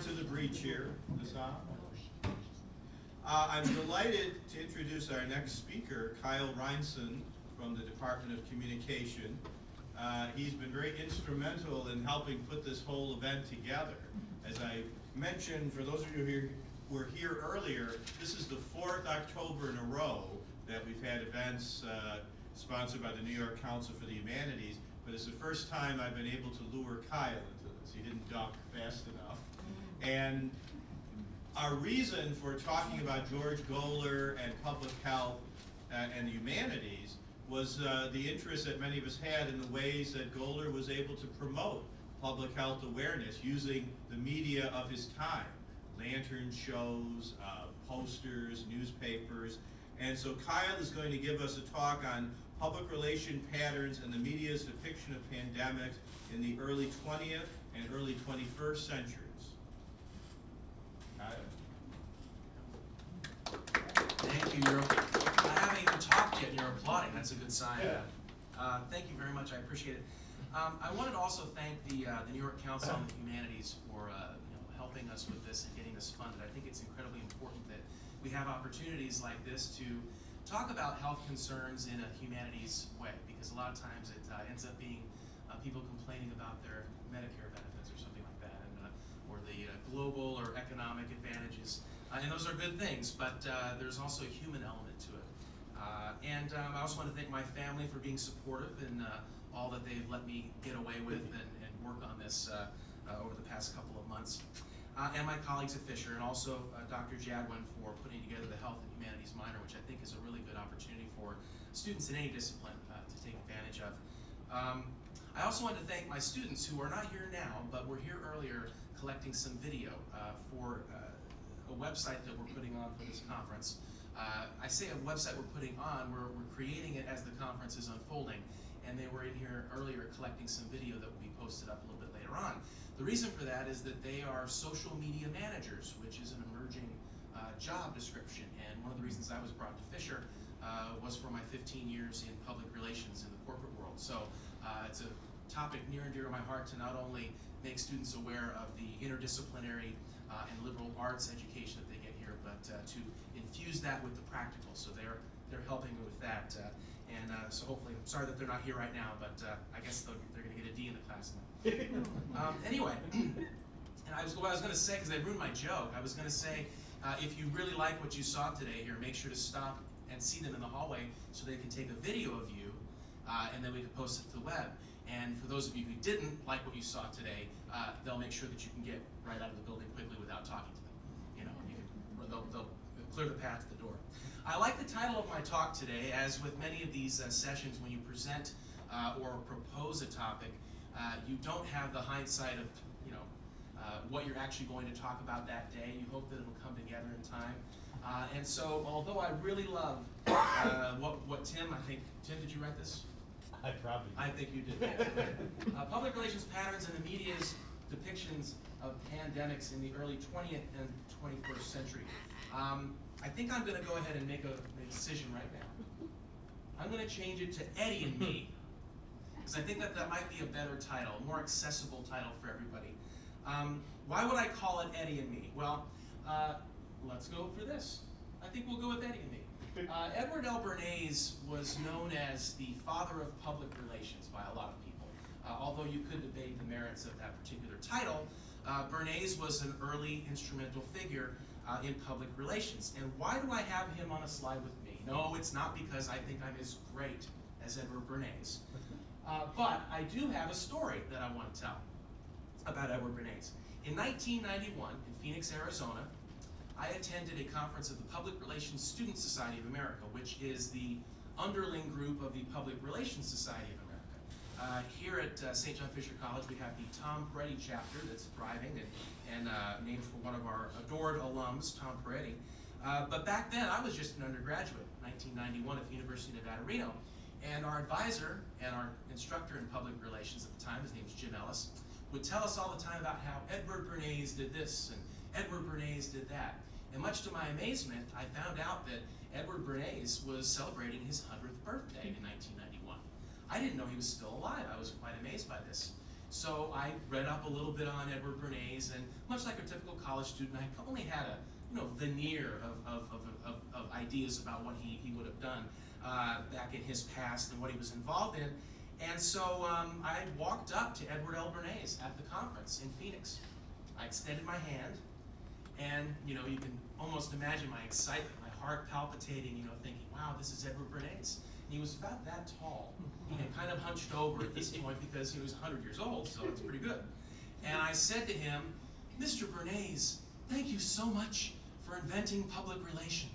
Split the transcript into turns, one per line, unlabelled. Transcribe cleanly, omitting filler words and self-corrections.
to the breach here. This on? I'm delighted to introduce our next speaker, Kyle Reinson from the Department of Communication. He's been very instrumental in helping put this whole event together. As I mentioned, for those of you who were here earlier, this is the 4th October in a row that we've had events sponsored by the New York Council for the Humanities, but it's the first time I've been able to lure Kyle into this. He didn't duck fast enough. And our reason for talking about George Goler and public health and the humanities was the interest that many of us had in the ways that Goler was able to promote public health awareness using the media of his time, lantern shows, posters, newspapers. And so Kyle is going to give us a talk on public relation patterns and the media's depiction of pandemics in the early 20th and early 21st centuries.
Thank you. I haven't even talked yet and you're applauding. That's a good sign. Yeah. Thank you very much. I appreciate it. I wanted to also thank the New York Council on the Humanities for helping us with this and getting this funded. I think it's incredibly important that we have opportunities like this to talk about health concerns in a humanities way, because a lot of times it ends up being people complaining about their Medicare benefits or something like that, and, or the global or economic advantages. And those are good things, but there's also a human element to it. I also want to thank my family for being supportive in all that they've let me get away with and work on this over the past couple of months. And my colleagues at Fisher, and also Dr. Jadwin for putting together the Health and Humanities minor, which I think is a really good opportunity for students in any discipline to take advantage of. I also want to thank my students who are not here now, but were here earlier collecting some video for a website that we're putting on for this conference. I say a website we're putting on, we're creating it as the conference is unfolding, and they were in here earlier collecting some video that will be posted up a little bit later on. The reason for that is that they are social media managers, which is an emerging job description, and one of the reasons I was brought to Fisher was for my 15 years in public relations in the corporate world. So it's a topic near and dear to my heart to not only make students aware of the interdisciplinary and liberal arts education that they get here, but to infuse that with the practical. So they're helping me with that, so hopefully, I'm sorry that they're not here right now, but I guess they're going to get a D in the class now. Anyway, and what I was going to say, because I ruined my joke, I was going to say, if you really like what you saw today here, make sure to stop and see them in the hallway so they can take a video of you, and then we can post it to the web. And for those of you who didn't like what you saw today, they'll make sure that you can get right out of the building quickly without talking to them. They'll clear the path to the door. I like the title of my talk today, as with many of these sessions, when you present or propose a topic, you don't have the hindsight of what you're actually going to talk about that day. You hope that it'll come together in time. And so, although I really love what Tim, Tim, did you write this? I think you did. Public relations patterns and the media's depictions of pandemics in the early 20th and 21st century. I think I'm going to go ahead and make a decision right now. I'm going to change it to Eddie and Me, because I think that might be a better title, a more accessible title for everybody. Why would I call it Eddie and Me? Well, let's go for this. I think we'll go with Eddie and Me. Edward L. Bernays was known as the father of public relations by a lot of people. Although you could debate the merits of that particular title, Bernays was an early instrumental figure in public relations. And why do I have him on a slide with me? No, it's not because I think I'm as great as Edward Bernays. But I do have a story that I want to tell about Edward Bernays. In 1991, in Phoenix, Arizona, I attended a conference of the Public Relations Student Society of America, which is the underling group of the Public Relations Society of America. Here at St. John Fisher College, we have the Tom Peretti chapter that's thriving and named for one of our adored alums, Tom Peretti. But back then, I was just an undergraduate, 1991 at the University of Nevada, Reno. And our advisor and our instructor in public relations at the time, his name was Jim Ellis, would tell us all the time about how Edward Bernays did this and Edward Bernays did that. And much to my amazement, I found out that Edward Bernays was celebrating his 100th birthday in 1991. I didn't know he was still alive. I was quite amazed by this. So I read up a little bit on Edward Bernays, and much like a typical college student, I only had a veneer of ideas about what he would have done back in his past and what he was involved in. And so I walked up to Edward L. Bernays at the conference in Phoenix. I extended my hand, and you can almost imagine my excitement, my heart palpitating, thinking, wow, this is Edward Bernays. And he was about that tall. He had kind of hunched over at this point because he was 100 years old, so it's pretty good. And I said to him, Mr. Bernays, thank you so much for inventing public relations.